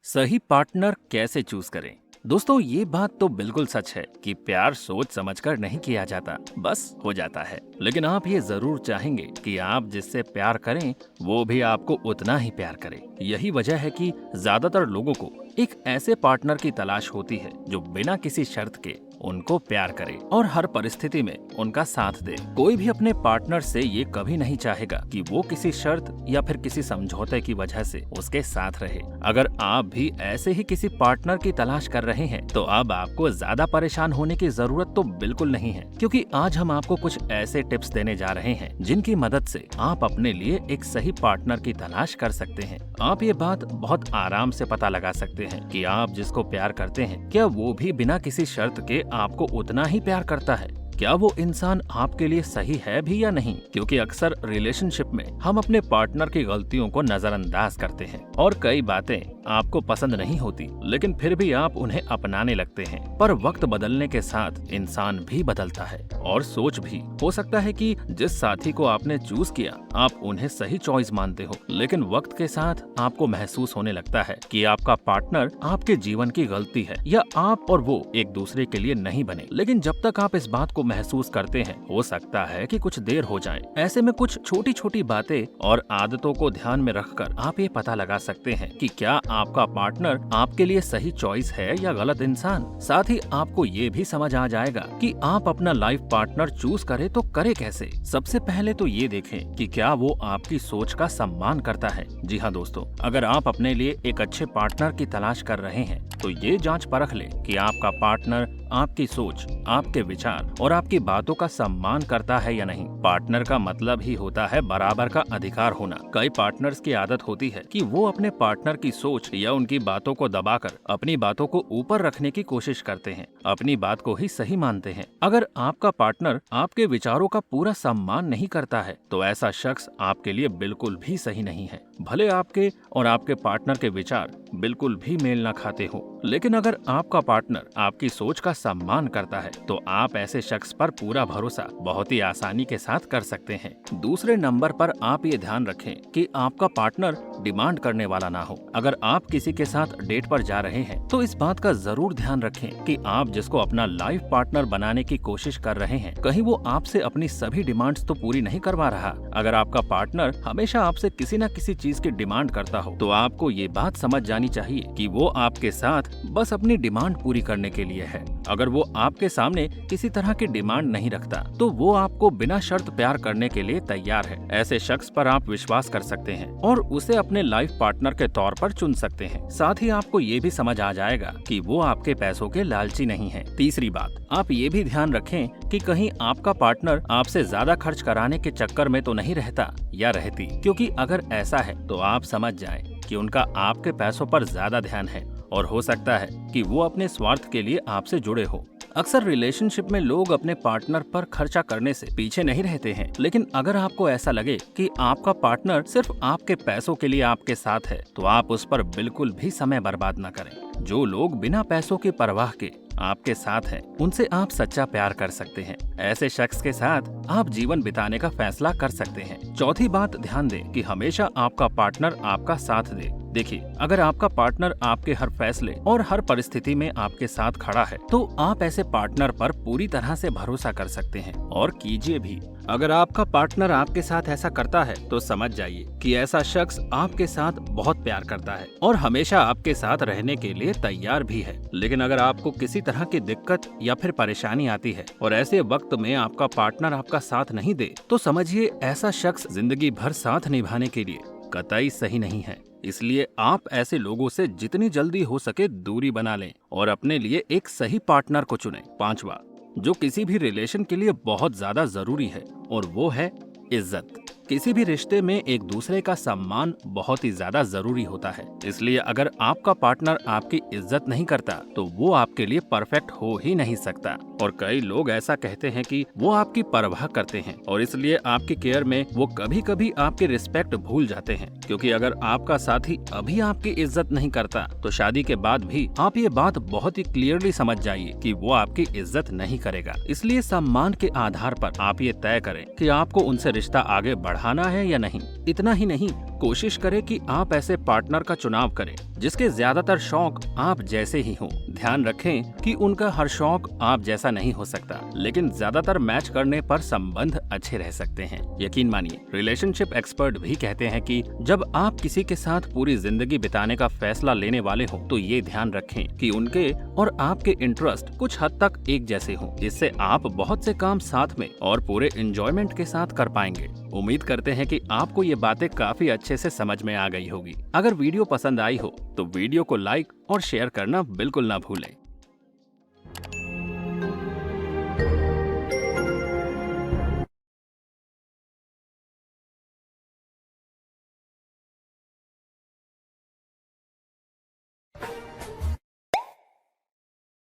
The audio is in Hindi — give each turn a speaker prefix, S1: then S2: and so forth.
S1: सही पार्टनर कैसे चूज करें। दोस्तों, ये बात तो बिल्कुल सच है कि प्यार सोच समझकर नहीं किया जाता, बस हो जाता है। लेकिन आप ये जरूर चाहेंगे कि आप जिससे प्यार करें वो भी आपको उतना ही प्यार करे। यही वजह है कि ज्यादातर लोगों को एक ऐसे पार्टनर की तलाश होती है जो बिना किसी शर्त के उनको प्यार करे और हर परिस्थिति में उनका साथ दे। कोई भी अपने पार्टनर से ये कभी नहीं चाहेगा कि वो किसी शर्त या फिर किसी समझौते की वजह से उसके साथ रहे। अगर आप भी ऐसे ही किसी पार्टनर की तलाश कर रहे हैं तो अब आपको ज्यादा परेशान होने की जरूरत तो बिल्कुल नहीं है, क्योंकि आज हम आपको कुछ ऐसे टिप्स देने जा रहे हैं जिनकी मदद से आप अपने लिए एक सही पार्टनर की तलाश कर सकते हैं। आप ये बात बहुत आराम से पता लगा सकते हैं कि आप जिसको प्यार करते हैं क्या वो भी बिना किसी शर्त के आपको उतना ही प्यार करता है। क्या वो इंसान आपके लिए सही है भी या नहीं, क्योंकि अक्सर रिलेशनशिप में हम अपने पार्टनर की गलतियों को नजरअंदाज करते हैं और कई बातें आपको पसंद नहीं होती लेकिन फिर भी आप उन्हें अपनाने लगते हैं। पर वक्त बदलने के साथ इंसान भी बदलता है और सोच भी। हो सकता है कि जिस साथी को आपने चूज किया आप उन्हें सही चॉइस मानते हो, लेकिन वक्त के साथ आपको महसूस होने लगता है कि आपका पार्टनर आपके जीवन की गलती है या आप और वो एक दूसरे के लिए नहीं बने। लेकिन जब तक आप इस बात को महसूस करते हैं हो सकता है कि कुछ देर हो जाए। ऐसे में कुछ छोटी छोटी बातें और आदतों को ध्यान में रखकर आप ये पता लगा सकते हैं कि क्या आपका पार्टनर आपके लिए सही चॉइस है या गलत इंसान। साथ ही आपको ये भी समझ आ जाएगा कि आप अपना लाइफ पार्टनर चूज करें तो करे कैसे। सबसे पहले तो ये देखें कि क्या वो आपकी सोच का सम्मान करता है। जी हाँ दोस्तों, अगर आप अपने लिए एक अच्छे पार्टनर की तलाश कर रहे हैं तो ये जांच परख ले कि आपका पार्टनर आपकी सोच, आपके विचार और आपकी बातों का सम्मान करता है या नहीं। पार्टनर का मतलब ही होता है बराबर का अधिकार होना। कई पार्टनर्स की आदत होती है कि वो अपने पार्टनर की सोच या उनकी बातों को दबाकर अपनी बातों को ऊपर रखने की कोशिश करते हैं, अपनी बात को ही सही मानते हैं। अगर आपका पार्टनर आपके विचारों का पूरा सम्मान नहीं करता है तो ऐसा शख्स आपके लिए बिल्कुल भी सही नहीं है। भले आपके और आपके पार्टनर के विचार बिल्कुल भी मेल न खाते हो, लेकिन अगर आपका पार्टनर आपकी सोच का सम्मान करता है तो आप ऐसे शख्स पर पूरा भरोसा बहुत ही आसानी के साथ कर सकते हैं। दूसरे नंबर पर आप ये ध्यान रखें कि आपका पार्टनर डिमांड करने वाला ना हो। अगर आप किसी के साथ डेट पर जा रहे हैं तो इस बात का जरूर ध्यान रखें कि आप जिसको अपना लाइफ पार्टनर बनाने की कोशिश कर रहे हैं कहीं वो आपसे अपनी सभी डिमांड्स तो पूरी नहीं करवा रहा। अगर आपका पार्टनर हमेशा आपसे किसी न किसी चीज की डिमांड करता हो तो आपको ये बात समझ जानी चाहिए कि वो आपके साथ बस अपनी डिमांड पूरी करने के लिए है। अगर वो आपके सामने किसी तरह की डिमांड नहीं रखता तो वो आपको बिना शर्त प्यार करने के लिए तैयार है। ऐसे शख्स पर आप विश्वास कर सकते हैं और उसे अपने लाइफ पार्टनर के तौर पर चुन सकते हैं। साथ ही आपको ये भी समझ आ जाएगा कि वो आपके पैसों के लालची नहीं है। तीसरी बात, आप ये भी ध्यान रखें कि कहीं आपका पार्टनर आपसे ज्यादा खर्च कराने के चक्कर में तो नहीं रहता या रहती, क्योंकि अगर ऐसा है तो आप समझ जाएं कि उनका आपके पैसों पर ज्यादा ध्यान है और हो सकता है कि वो अपने स्वार्थ के लिए आपसे जुड़े हो। अक्सर रिलेशनशिप में लोग अपने पार्टनर पर खर्चा करने से पीछे नहीं रहते हैं, लेकिन अगर आपको ऐसा लगे कि आपका पार्टनर सिर्फ आपके पैसों के लिए आपके साथ है तो आप उस पर बिल्कुल भी समय बर्बाद न करें। जो लोग बिना पैसों की परवाह के आपके साथ हैं, उनसे आप सच्चा प्यार कर सकते हैं। ऐसे शख्स के साथ आप जीवन बिताने का फैसला कर सकते हैं। चौथी बात, ध्यान दें कि हमेशा आपका पार्टनर आपका साथ दे। देखिए, अगर आपका पार्टनर आपके हर फैसले और हर परिस्थिति में आपके साथ खड़ा है तो आप ऐसे पार्टनर पर पूरी तरह से भरोसा कर सकते हैं और कीजिए भी। अगर आपका पार्टनर आपके साथ ऐसा करता है तो समझ जाइए कि ऐसा शख्स आपके साथ बहुत प्यार करता है और हमेशा आपके साथ रहने के लिए तैयार भी है। लेकिन अगर आपको किसी तरह की दिक्कत या फिर परेशानी आती है और ऐसे वक्त में आपका पार्टनर आपका साथ नहीं दे तो समझिए ऐसा शख्स जिंदगी भर साथ निभाने के लिए कतई सही नहीं है। इसलिए आप ऐसे लोगों से जितनी जल्दी हो सके दूरी बना लें और अपने लिए एक सही पार्टनर को चुनें। पांचवा, जो किसी भी रिलेशन के लिए बहुत ज्यादा जरूरी है और वो है इज्जत। किसी भी रिश्ते में एक दूसरे का सम्मान बहुत ही ज्यादा जरूरी होता है। इसलिए अगर आपका पार्टनर आपकी इज्जत नहीं करता तो वो आपके लिए परफेक्ट हो ही नहीं सकता। और कई लोग ऐसा कहते हैं कि वो आपकी परवाह करते हैं और इसलिए आपकी केयर में वो कभी कभी आपकी रिस्पेक्ट भूल जाते हैं, क्योंकि अगर आपका साथी अभी आपकी इज्जत नहीं करता तो शादी के बाद भी आप ये बात बहुत ही क्लियरली समझ जाइए कि वो आपकी इज्जत नहीं करेगा। इसलिए सम्मान के आधार पर आप ये तय करें कि आपको उनसे रिश्ता आगे बढ़ाना है या नहीं। इतना ही नहीं, कोशिश करें कि आप ऐसे पार्टनर का चुनाव करें जिसके ज्यादातर शौक आप जैसे ही हों। ध्यान रखें कि उनका हर शौक आप जैसा नहीं हो सकता, लेकिन ज्यादातर मैच करने पर संबंध अच्छे रह सकते हैं। यकीन मानिए, रिलेशनशिप एक्सपर्ट भी कहते हैं कि जब आप किसी के साथ पूरी जिंदगी बिताने का फैसला लेने वाले हो तो ये ध्यान रखें कि उनके और आपके इंटरेस्ट कुछ हद तक एक जैसे हों, जिससे आप बहुत से काम साथ में और पूरे एंजॉयमेंट के साथ कर पाएंगे। उम्मीद करते हैं कि आपको ये बातें काफी अच्छे से समझ में आ गई होगी। अगर वीडियो पसंद आई हो तो वीडियो को लाइक और शेयर करना बिल्कुल ना भूलें।